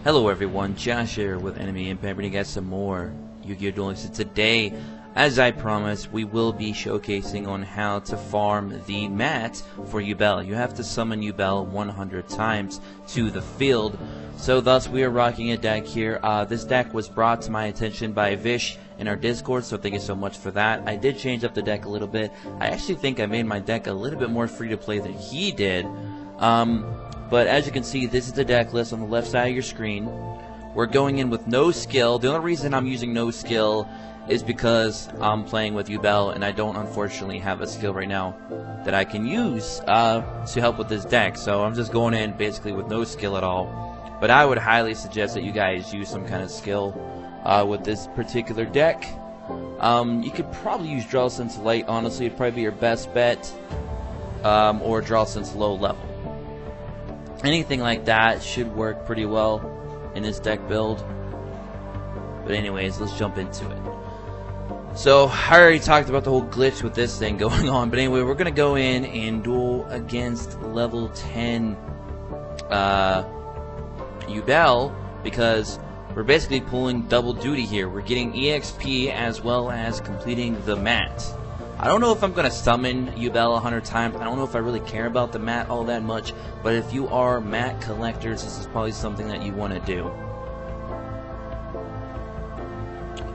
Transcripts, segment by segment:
Hello everyone, Josh here with Enemy Impact, bringing you guys some more Yu-Gi-Oh! Duel. So today, as I promised, we will be showcasing on how to farm the mat for Yubel. You have to summon Yubel 100 times to the field. So thus we are rocking a deck here. This deck was brought to my attention by Vish in our Discord, so thank you so much for that. I did change up the deck a little bit. I actually think I made my deck a little bit more free to play than he did. But as you can see, this is the deck list on the left side of your screen. We're going in with no skill. The only reason I'm using no skill is because I'm playing with Yubel and I don't unfortunately have a skill right now that I can use to help with this deck. So I'm just going in basically with no skill at all. But I would highly suggest that you guys use some kind of skill with this particular deck. You could probably use Draw Sense Light, honestly. It'd probably be your best bet. Or Draw Sense Low level. Anything like that should work pretty well in this deck build. But anyways, let's jump into it. So, I already talked about the whole glitch with this thing going on. But anyway, we're going to go in and duel against level 10 Yubel, because we're basically pulling double duty here. We're getting EXP as well as completing the mat. I don't know if I'm going to summon Yubel 100 times. I don't know if I really care about the mat all that much. But if you are mat collectors, this is probably something that you want to do.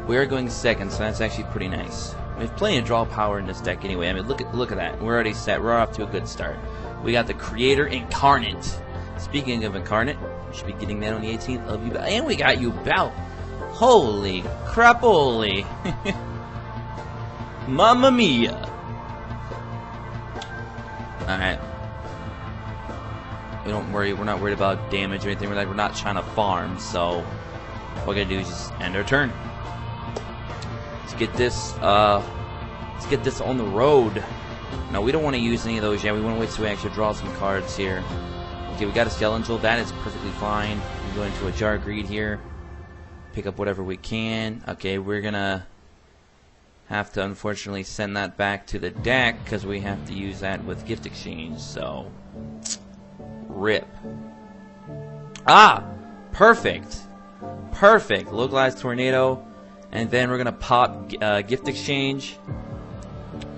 We are going second, so that's actually pretty nice. We have plenty of draw power in this deck anyway. I mean, look at that. We're already set. We're off to a good start. We got the Creator Incarnate. Speaking of Incarnate, we should be getting that on the 18th of Yubel. And we got Yubel. Holy crapoly. Mamma mia! Alright. We don't worry, we're not worried about damage or anything. We're not trying to farm, so what we're gonna do is just end our turn. Let's get this on the road. No, we don't want to use any of those yet. We want to wait till we actually draw some cards here. Okay, we got a Skeletal. That is perfectly fine. We go into a Jar Greed here. Pick up whatever we can. Okay, we're gonna have to unfortunately send that back to the deck because we have to use that with gift exchange, so rip. Perfect localized tornado, and then we're gonna pop gift exchange.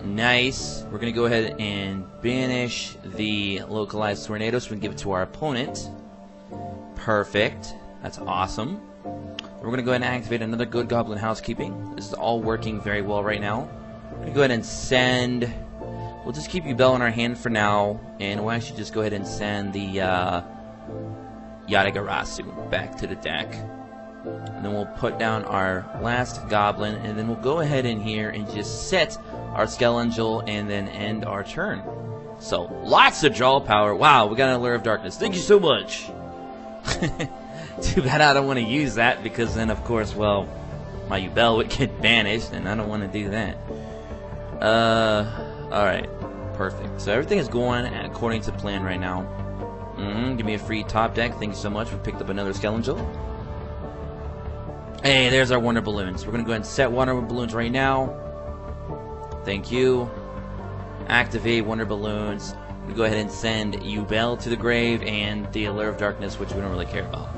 Nice. We're gonna go ahead and banish the localized tornado so we can give it to our opponent. Perfect. That's awesome. We're going to go ahead and activate another Good Goblin Housekeeping. This is all working very well right now. We're going to go ahead and send... We'll just keep Yubel in our hand for now. And we'll actually just go ahead and send the Yatagarasu back to the deck. And then we'll put down our last Goblin. And then we'll go ahead in here and just set our Skeletal and then end our turn. So, lots of draw power. Wow, we got an Allure of Darkness. Thank you so much. Too bad I don't want to use that, because then, of course, well, my Yubel would get banished, and I don't want to do that. Alright. Perfect. So everything is going according to plan right now. Give me a free top deck. Thank you so much. We picked up another Skeletal. Hey, there's our Wonder Balloons. We're going to go ahead and set Wonder Balloons right now. Thank you. Activate Wonder Balloons. We go ahead and send Yubel to the grave and the Allure of Darkness, which we don't really care about.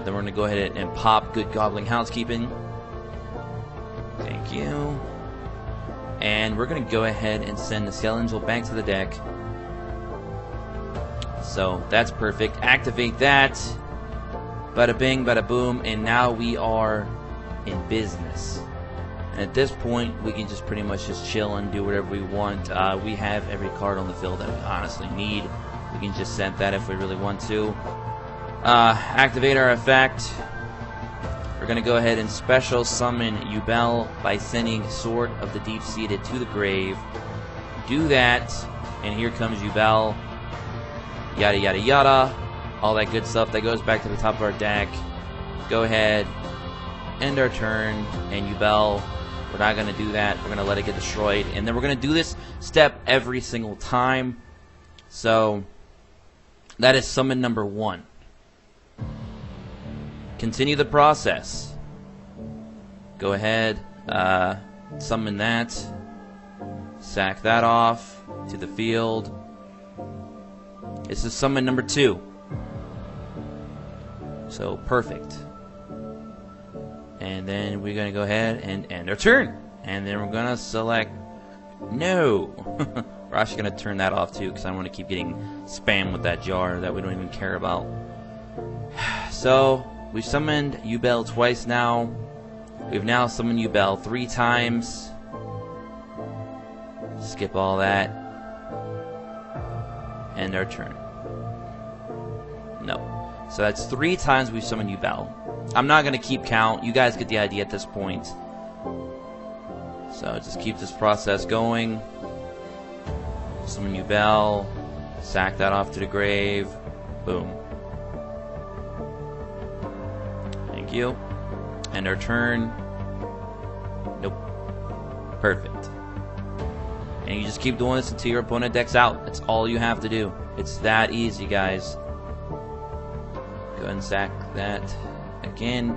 Then we're going to go ahead and pop Good Goblin Housekeeping. Thank you. And we're going to go ahead and send the Skeletal back to the deck. So that's perfect. Activate that. Bada bing, bada boom. And now we are in business. And at this point, we can just pretty much just chill and do whatever we want. We have every card on the field that we honestly need. We can just send that if we really want to. Activate our effect. We're going to go ahead and special summon Yubel by sending Sword of the Deep-Seated to the grave. Do that, and here comes Yubel. Yada yada yada. All that good stuff that goes back to the top of our deck. Go ahead, end our turn, and Yubel, we're not going to do that. We're going to let it get destroyed. And then we're going to do this step every single time. So, that is summon number 1. Continue the process. Go ahead, summon that. Sack that off to the field. This is summon number 2. So perfect. And then we're gonna go ahead and end our turn. And then we're gonna select no. We're actually gonna turn that off too, because I don't want to keep getting spam with that jar that we don't even care about. So we've summoned Yubel twice now. We've now summoned Yubel 3 times. Skip all that. End our turn. No. So that's 3 times we've summoned Yubel. I'm not going to keep count. You guys get the idea at this point. So just keep this process going. Summon Yubel. Sack that off to the grave. Boom. Thank you. End our turn. Nope. Perfect. And you just keep doing this until your opponent decks out. That's all you have to do. It's that easy, guys. Go ahead and sack that again.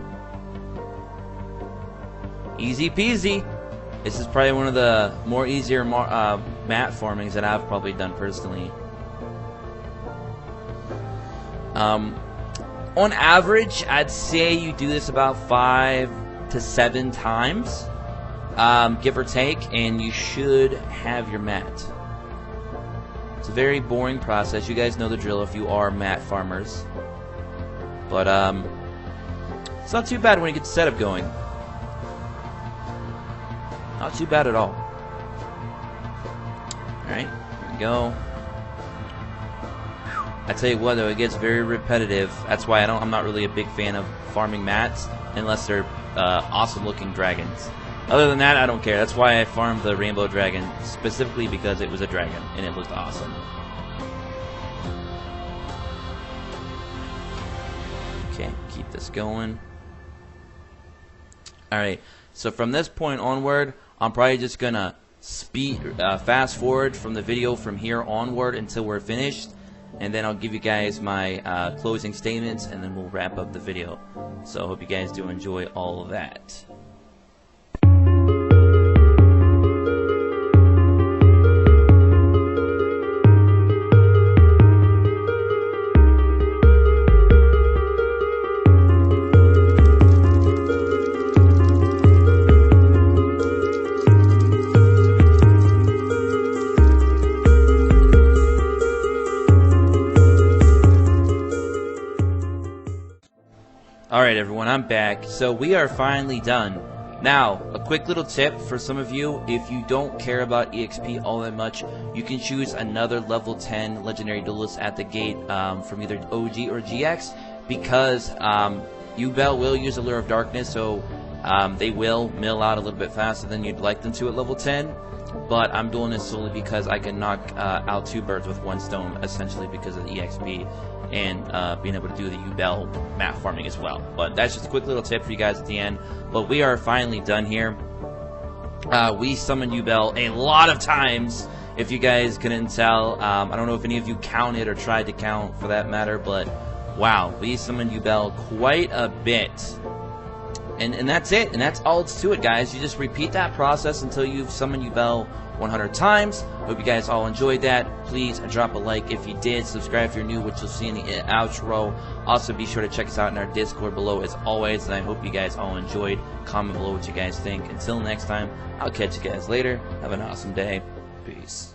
Easy peasy. This is probably one of the more easier mat farmings that I've probably done personally. On average, I'd say you do this about 5 to 7 times, give or take, and you should have your mat. It's a very boring process. You guys know the drill if you are mat farmers. But it's not too bad when you get the setup going. Not too bad at all. Alright, here we go. I tell you what though, it gets very repetitive. That's why I'm not really a big fan of farming mats unless they're awesome looking dragons. Other than that, I don't care. That's why I farmed the rainbow dragon, specifically because it was a dragon and it looked awesome. Okay, keep this going. Alright, so from this point onward, I'm probably just gonna fast forward from the video from here onward until we're finished, and then I'll give you guys my closing statements, and then we'll wrap up the video. So I hope you guys do enjoy all of that. Alright everyone, I'm back. So we are finally done. Now, a quick little tip for some of you: if you don't care about EXP all that much, you can choose another level 10 legendary duelist at the gate from either OG or GX, because Yubel will use Allure of Darkness, so they will mill out a little bit faster than you'd like them to at level 10. But I'm doing this solely because I can knock out 2 birds with 1 stone, essentially because of the EXP and being able to do the Yubel mat farming as well. But that's just a quick little tip for you guys at the end. But we are finally done here. We summoned Yubel a lot of times, if you guys couldn't tell. I don't know if any of you counted or tried to count for that matter, but wow, we summoned Yubel quite a bit. And that's it, and that's all it's to it, guys. You just repeat that process until you've summoned Yubel 100 times. Hope you guys all enjoyed that. Please drop a like if you did. Subscribe if you're new, which you'll see in the outro. Also, be sure to check us out in our Discord below as always, and I hope you guys all enjoyed. Comment below what you guys think. Until next time, I'll catch you guys later. Have an awesome day. Peace.